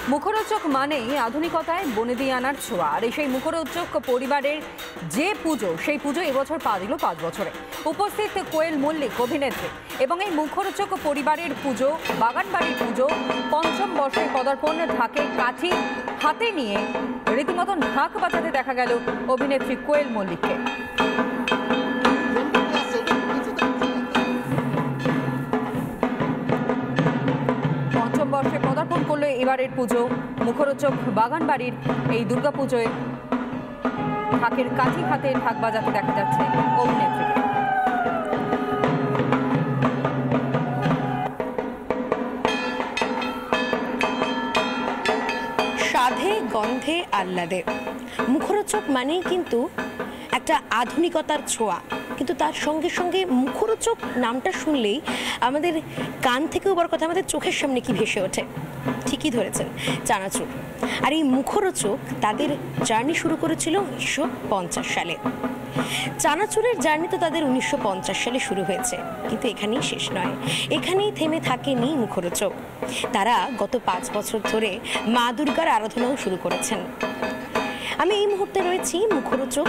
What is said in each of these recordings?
মুখরোচক মানেই আধুনিকতায় বনেদি আনার ছোঁয়া। আর সেই মুখরোচক পরিবারের যে পুজো, সেই পুজো এবছর পা দিল 5 বছরে। উপস্থিত কোয়েল মল্লিক অভিনেত্রী এবং এই মুখরোচক পরিবারের পুজো, বাগানবাড়ির পুজো, পঞ্চম বর্ষের পদার্পণ। ঢাকে কাঠি হাতে নিয়ে রীতিমতন ঢাক বাজাতে দেখা গেল অভিনেত্রী কোয়েল মল্লিককে। বর্ষে পদার্পণ করলো এবারের পুজো। মুখরোচক বাগানবাড়ির এই দুর্গাপুজোয় ঢাকের কাঠি হাতে ঢাক বাজাতে দেখা যাচ্ছে অভিনেত্রীকে। সাধে গন্ধে আহ্লাদে মুখরোচক মানেই কিন্তু একটা আধুনিকতার ছোঁয়া, কিন্তু তার সঙ্গে সঙ্গে মুখরোচক নামটা শুনলেই আমাদের কান থেকে ওবার কথা আমাদের চোখের সামনে কি ভেসে ওঠে। ঠিকই ধরেছেন, চানাচুর। আর এই মুখরোচক তাদের জার্নি শুরু করেছিল 1950 সালে। চানাচুরের জার্নি তো তাদের 1950 সালে শুরু হয়েছে, কিন্তু এখানেই শেষ নয়, এখানেই থেমে থাকেনি মুখরোচক। তারা গত 5 বছর ধরে মা দুর্গার আরাধনাও শুরু করেছেন। আমি এই মুহূর্তে রয়েছি মুখরোচক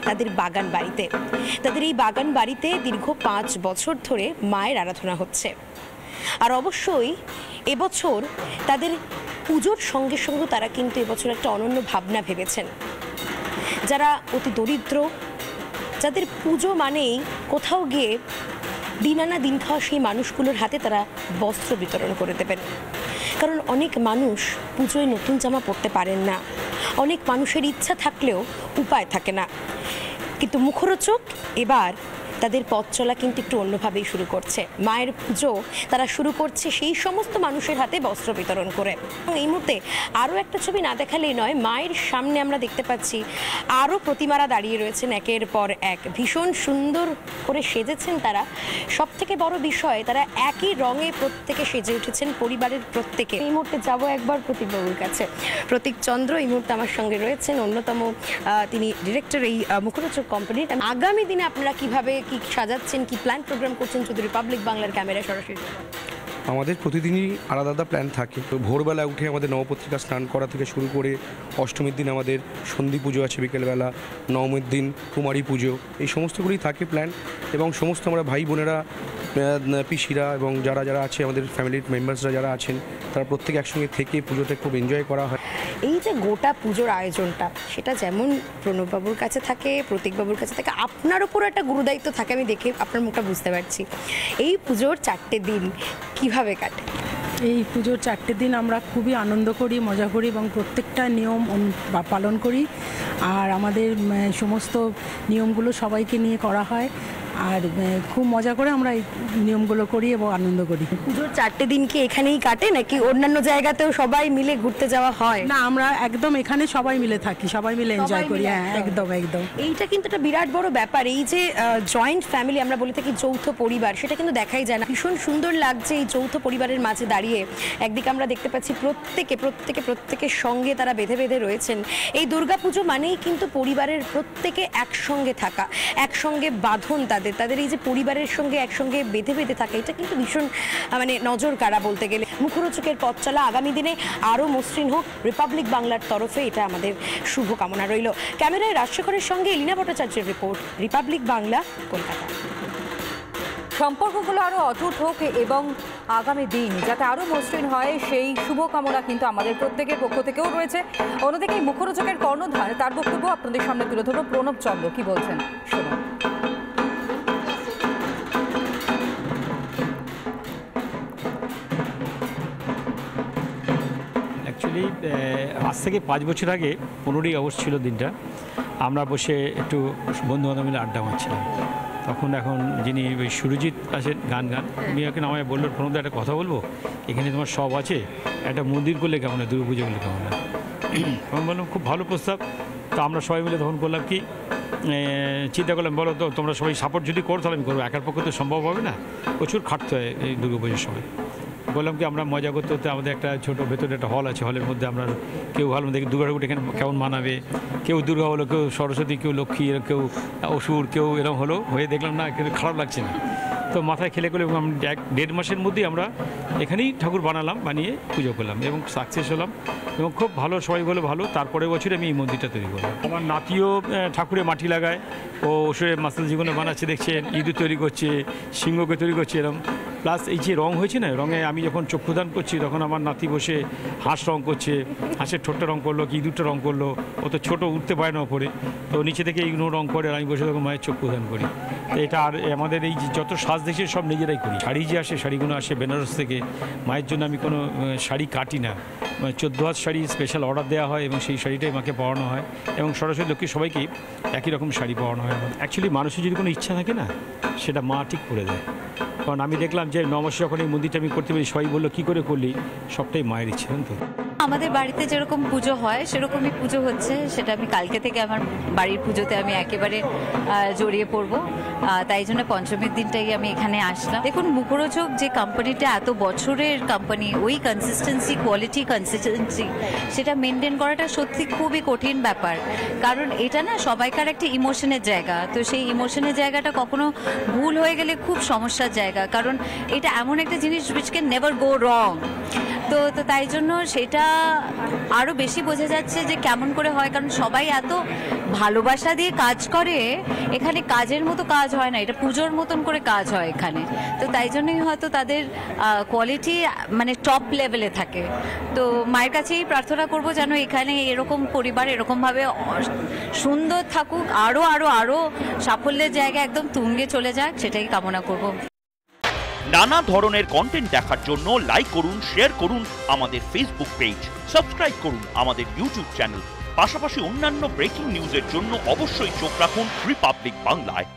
তাদের বাগান বাড়িতে। তাদের এই বাগান বাড়িতে দীর্ঘ 5 বছর ধরে মায়ের আরাধনা হচ্ছে। আর অবশ্যই এবছর তাদের পুজোর সঙ্গে সঙ্গে তারা কিন্তু এবছর একটা অনন্য ভাবনা ভেবেছেন। যারা অতি দরিদ্র, যাদের পুজো মানেই কোথাও গিয়ে দিন আনা দিন খাওয়া সেই মানুষগুলোর হাতে তারা বস্ত্র বিতরণ করে দেবেন। কারণ অনেক মানুষ পুজোয় নতুন জামা পরতে পারেন না, অনেক মানুষের ইচ্ছা থাকলেও উপায় থাকে না। কিন্তু মুখরোচক এবার তাদের পথ চলা কিন্তু একটু অন্যভাবেই শুরু করছে। মায়ের পুজো তারা শুরু করছে সেই সমস্ত মানুষের হাতে বস্ত্র বিতরণ করে। এই মুহূর্তে আরও একটা ছবি না দেখালেই নয়, মায়ের সামনে আমরা দেখতে পাচ্ছি আরও প্রতিমারা দাঁড়িয়ে রয়েছেন একের পর এক। ভীষণ সুন্দর করে সেজেছেন তারা। সব থেকে বড় বিষয়, তারা একই রঙে প্রত্যেকে সেজে উঠেছেন, পরিবারের প্রত্যেকে। এই মুহূর্তে যাবো একবার প্রতীকবাবুর কাছে। প্রতীক চন্দ্র এই মুহূর্তে আমার সঙ্গে রয়েছেন, অন্যতম তিনি ডিরেক্টর এই মুখরোচক কোম্পানির। আগামী দিনে আপনারা কিভাবে কি সাজাচ্ছেন, কি প্ল্যান প্রোগ্রাম করছেন যদি রিপাবলিক বাংলার ক্যামেরা সরাসরি? আমাদের প্রতিদিনই আলাদা আলাদা প্ল্যান থাকে। তো ভোরবেলা উঠে আমাদের নবপত্রিকা স্নান করা থেকে শুরু করে অষ্টমীর দিন আমাদের সন্ধি পুজো আছে বিকেলবেলা, নবমীর দিন কুমারী পুজো, এই সমস্তগুলোই থাকে প্ল্যান। এবং সমস্ত আমরা ভাই বোনেরা, পিসিরা এবং যারা যারা আছে আমাদের ফ্যামিলির মেম্বার্সরা যারা আছেন, তারা প্রত্যেকে একসঙ্গে থেকে পুজোতে খুব এনজয় করা হয়। এই যে গোটা পুজোর আয়োজনটা, সেটা যেমন প্রণববাবুর কাছে থাকে, প্রতীকবাবুর কাছে থাকে, আপনার উপর একটা গুরুদায়িত্ব থাকে। আমি দেখে আপনার মুখটা বুঝতে পারছি। এই পুজোর 4টে দিন কিভাবে কাটে? এই পুজোর 4টে দিন আমরা খুবই আনন্দ করি, মজা করি এবং প্রত্যেকটা নিয়ম পালন করি। আর আমাদের সমস্ত নিয়মগুলো সবাইকে নিয়ে করা হয়, আর খুব মজা করে আমরা এই নিয়মগুলো করি এবং আনন্দ করি। পুজোর 4টে দিন কি এখানেই কাটে নাকি অন্যান্য জায়গাতেও সবাই মিলে ঘুরতে যাওয়া হয়? না, আমরা একদম এখানে সবাই মিলে থাকি, সবাই মিলে এনজয় করি। হ্যাঁ, একদম একদম। এইটা কিন্তু একটা বিরাট বড় ব্যাপার। এই যে জয়েন্ট ফ্যামিলি আমরা বলে থাকি, যৌথ পরিবার, সেটা কিন্তু দেখাই যায় না। ভীষণ সুন্দর লাগছে এই যৌথ পরিবারের মাঝে দাঁড়িয়ে। একদিকে আমরা দেখতে পাচ্ছি প্রত্যেকের সঙ্গে তারা বেঁধে বেঁধে রয়েছেন। এই দুর্গাপুজো মানেই কিন্তু পরিবারের প্রত্যেকে একসঙ্গে থাকা, একসঙ্গে বাঁধন তাদের এই যে পরিবারের সঙ্গে একসঙ্গে বেঁধে বেঁধে থাকা, এটা কিন্তু ভীষণ নজর কাড়া বলতে গেলে। মুখরোচকের পথ চলা আগামী দিনে আরও মসৃণ হোক, রিপাবলিক বাংলার তরফে এটা আমাদের শুভকামনা রইল। ক্যামেরায় রাজশেখরের সঙ্গে এলিনা ভট্টাচার্যের রিপোর্ট, রিপাবলিক বাংলা, কলকাতা। সম্পর্কগুলো আরও অটুট হোক এবং আগামী দিন যাতে আরও মসৃণ হয়, সেই শুভকামনা কিন্তু আমাদের প্রত্যেকের পক্ষ থেকেও রয়েছে। অন্যদিকে মুখরোচকের কর্ণধার, তার বক্তব্য আপনাদের সামনে তুলে ধরব। প্রণব চন্দ্র কি বলছেন শুনুন। অ্যাকচুয়ালি আজ থেকে 5 বছর আগে 15ই আগস্ট ছিল দিনটা। আমরা বসে একটু বন্ধুবান্ধব মিলে আড্ডা মারছিলাম। এখন যিনি ওই সুরজিৎ আছেন গান উনি এখন আমায় বললো, প্রণবদা একটা কথা বলবো, এখানে তোমার সব আছে, একটা মন্দির করলে কেমন হয়, দুর্গা পুজো করলে কেমন হয়। আমি বললাম খুব ভালো প্রস্তাব। তো আমরা সবাই মিলে তখন করলাম কি, চিন্তা করলাম, বলো তো তোমরা সবাই সাপোর্ট যদি করো তাহলে আমি করবো, একার পক্ষে তো সম্ভব হবে না, প্রচুর খাটতে হয় এই দুর্গা পুজোর সময়। বললাম কি আমরা মজা করতে করতে আমাদের একটা ছোটো ভেতরে একটা হল আছে, হলের মধ্যে আমরা কেউ ভালো দেখি দুর্গা ঠাকুর এখানে কেমন মানাবে, কেউ দুর্গা হলো, কেউ সরস্বতী, কেউ লক্ষ্মী, কেউ অসুর, কেউ এরকম হলো, হয়ে দেখলাম না কিন্তু খারাপ লাগছে না। তো মাথায় খেলে করে এবং 1.5 মাসের মধ্যেই আমরা এখানেই ঠাকুর বানালাম, বানিয়ে পুজো করলাম এবং সাকসেস হলাম এবং খুব ভালো, সবাই বলে ভালো। তারপরের বছরে আমি এই মন্দিরটা তৈরি করলাম। আমার নাতিও ঠাকুরে মাটি লাগায়, ও ওষুধে মাসাল জীবনে বানাচ্ছে দেখছেন, ইঁদুর তৈরি করছে, সিংহকে তৈরি করছে এরকম। প্লাস এই যে রং হয়েছে না, রঙে আমি যখন চক্ষুদান করছি তখন আমার নাতি বসে হাঁস রং করছে, হাঁসের ঠোঁটটা রং করলো, কি ইঁদুরটা রং করলো। ও তো ছোটো, উঠতে পারে না ওপরে, তো নিচে থেকে এইগুলো রং করে আর আমি বসে তখন মায়ের চক্ষুদান করি। তো এটা আর আমাদের এই যত সাজ দেখছি সব নিজেরাই করি। শাড়ি যে আসে, শাড়িগুলো আসে বেনারস থেকে। মায়ের জন্য আমি কোনো শাড়ি কাটি না, 14 হাত শাড়ি স্পেশাল অর্ডার দেওয়া হয় এবং সেই শাড়িটাই মাকে পরানো হয় এবং সরাসরি লক্ষ্মী সবাইকেই একই রকম শাড়ি পরানো হয়। অ্যাকচুয়ালি মানুষের যদি কোনো ইচ্ছা থাকে না, সেটা মা ঠিক করে দেয়। কারণ আমি দেখলাম যে নববর্ষে যখন এই মন্দিরটা আমি করতে পারি, সবাই বললো কী করে করলি, সবটাই মায়ের ইচ্ছে। তো আমাদের বাড়িতে যেরকম পুজো হয় সেরকমই পুজো হচ্ছে, সেটা আমি কালকে থেকে আমার বাড়ির পুজোতে আমি একেবারে জড়িয়ে পড়ব। তাই জন্য পঞ্চমীর দিনটাই আমি এখানে আসলাম। দেখুন, মুখরোচক যে কোম্পানিটা এত বছরের কোম্পানি, ওই কনসিস্টেন্সি, কোয়ালিটি কনসিস্টেন্সি সেটা মেনটেন করাটা সত্যি খুবই কঠিন ব্যাপার। কারণ এটা না সবাইকার একটা ইমোশনের জায়গা, তো সেই ইমোশনের জায়গাটা কখনো ভুল হয়ে গেলে খুব সমস্যার জায়গা। কারণ এটা এমন একটা জিনিস উইচ ক্যান নেভার গো রং। তো তাই জন্য সেটা আরও বেশি বোঝা যাচ্ছে যে কেমন করে হয়, কারণ সবাই এত ভালোবাসা দিয়ে কাজ করে। এখানে কাজের মতো কাজ হয় না, এটা পুজোর মতন করে কাজ হয় এখানে। তো তাই জন্যই হয়তো তাদের কোয়ালিটি মানে টপ লেভেলে থাকে। তো মায়ের কাছেই প্রার্থনা করব যেন এখানে এরকম পরিবার এরকমভাবে সুন্দর থাকুক, আরও আরও আরও সাফল্যের জায়গা একদম তুঙ্গে চলে যাক, সেটাই কামনা করব। নানা ধরনের কন্টেন্ট দেখার জন্য লাইক করুন, শেয়ার করুন আমাদের ফেসবুক পেজ, সাবস্ক্রাইব করুন আমাদের ইউটিউব চ্যানেল। পাশাপাশি অন্যান্য ব্রেকিং নিউজের জন্য অবশ্যই চোখ রাখুন রিপাবলিক বাংলায়।